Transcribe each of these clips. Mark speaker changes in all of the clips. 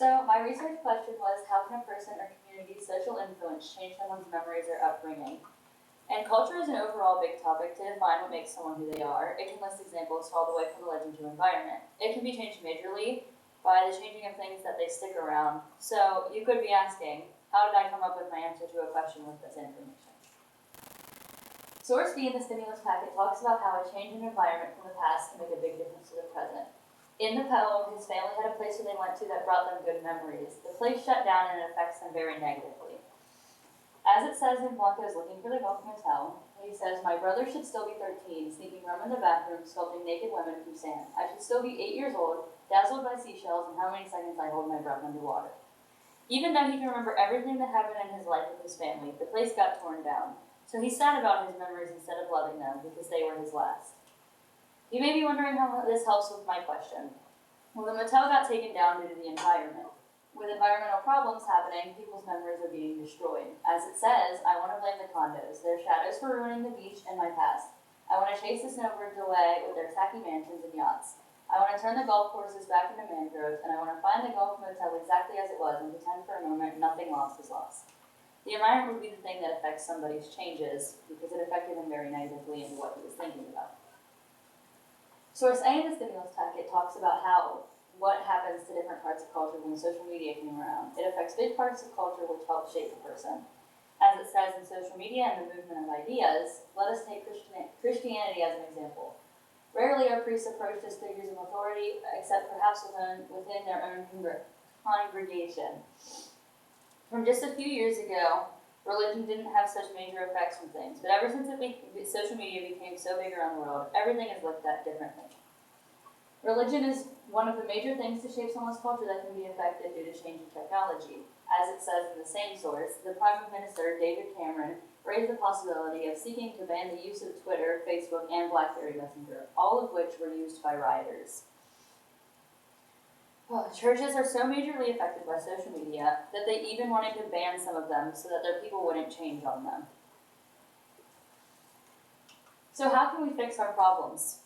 Speaker 1: So my research question was, how can a person or community's social influence change someone's memories or upbringing? And culture is an overall big topic to define what makes someone who they are. It can list examples all the way from the legend to environment. It can be changed majorly by the changing of things that they stick around. So you could be asking, how did I come up with my answer to a question with this information? Source B in the stimulus packet talks about how a change in environment from the past can make a big difference to the present. In the poem, his family had a place where they went to that brought them good memories. The place shut down and it affects them very negatively. As it says in Blanco's Looking for the Gulf Motel, he says, "My brother should still be 13, sneaking rum in the bathroom, sculpting naked women from sand. I should still be 8 years old, dazzled by seashells and how many seconds I hold my breath underwater." Even though he can remember everything that happened in his life with his family, the place got torn down. So he's sad about his memories instead of loving them because they were his last. You may be wondering how this helps with my question. Well, the motel got taken down due to the environment. With environmental problems happening, people's memories are being destroyed. As it says, I want to blame the condos, their shadows for ruining the beach and my past. I want to chase the snowbirds away with their tacky mansions and yachts. I want to turn the golf courses back into mangroves, and I want to find the golf motel exactly as it was and pretend for a moment nothing lost is lost. The environment would be the thing that affects somebody's changes because it affected him very negatively into what he was thinking about. Source A in the stimulus packet talks about what happens to different parts of culture when social media came around. It affects big parts of culture which help shape a person. As it says in social media and the movement of ideas, let us take Christianity as an example. Rarely are priests approached as figures of authority, except perhaps within their own congregation. From just a few years ago, religion didn't have such major effects on things, but ever since social media became so big around the world, everything is looked at differently. Religion is one of the major things to shape someone's culture that can be affected due to changing technology. As it says in the same source, the Prime Minister, David Cameron, raised the possibility of seeking to ban the use of Twitter, Facebook, and BlackBerry Messenger, all of which were used by rioters. Churches are so majorly affected by social media that they even wanted to ban some of them so that their people wouldn't change on them. So how can we fix our problems?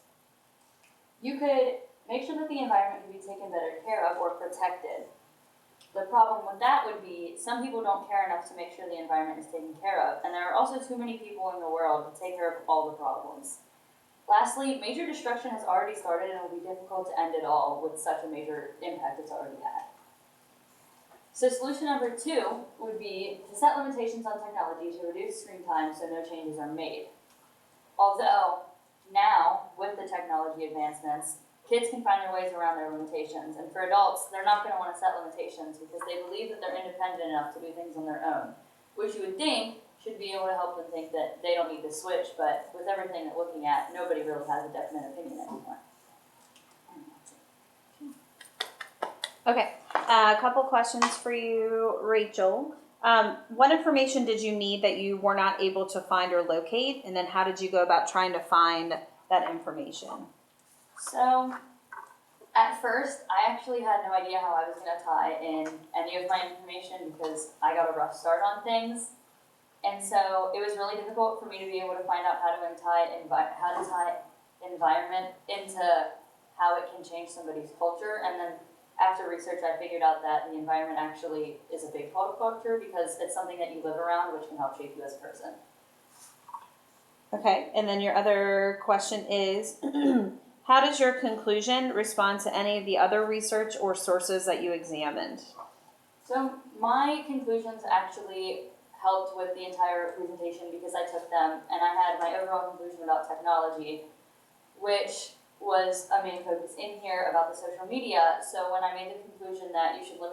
Speaker 1: You could make sure that the environment can be taken better care of or protected. The problem with that would be some people don't care enough to make sure the environment is taken care of, and there are also too many people in the world to take care of all the problems. Lastly, major destruction has already started and it will be difficult to end it all with such a major impact it's already had. So solution number 2 would be to set limitations on technology to reduce screen time so no changes are made. Although, now, with the technology advancements, kids can find their ways around their limitations, and for adults, they're not going to want to set limitations because they believe that they're independent enough to do things on their own, which you would think should be able to help them think that they don't need to switch, but with everything they're looking at, nobody really has a definite opinion anymore.
Speaker 2: Okay, a couple questions for you, Rachel. What information did you need that you were not able to find or locate, and then how did you go about trying to find that information?
Speaker 1: So, at first, I actually had no idea how I was going to tie in any of my information because I got a rough start on things. And so it was really difficult for me to be able to find out how to tie environment into how it can change somebody's culture. And then after research, I figured out that the environment actually is a big part of culture because it's something that you live around, which can help shape you as a person.
Speaker 2: Okay, and then your other question is, how does your conclusion respond to any of the other research or sources that you examined?
Speaker 1: So my conclusions actually helped with the entire presentation because I took them and I had my overall conclusion about technology, which was a main focus in here about the social media. So when I made the conclusion that you should put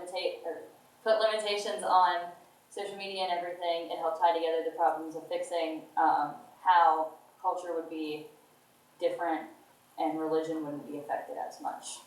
Speaker 1: limitations on social media and everything, it helped tie together the problems of fixing how culture would be different and religion wouldn't be affected as much.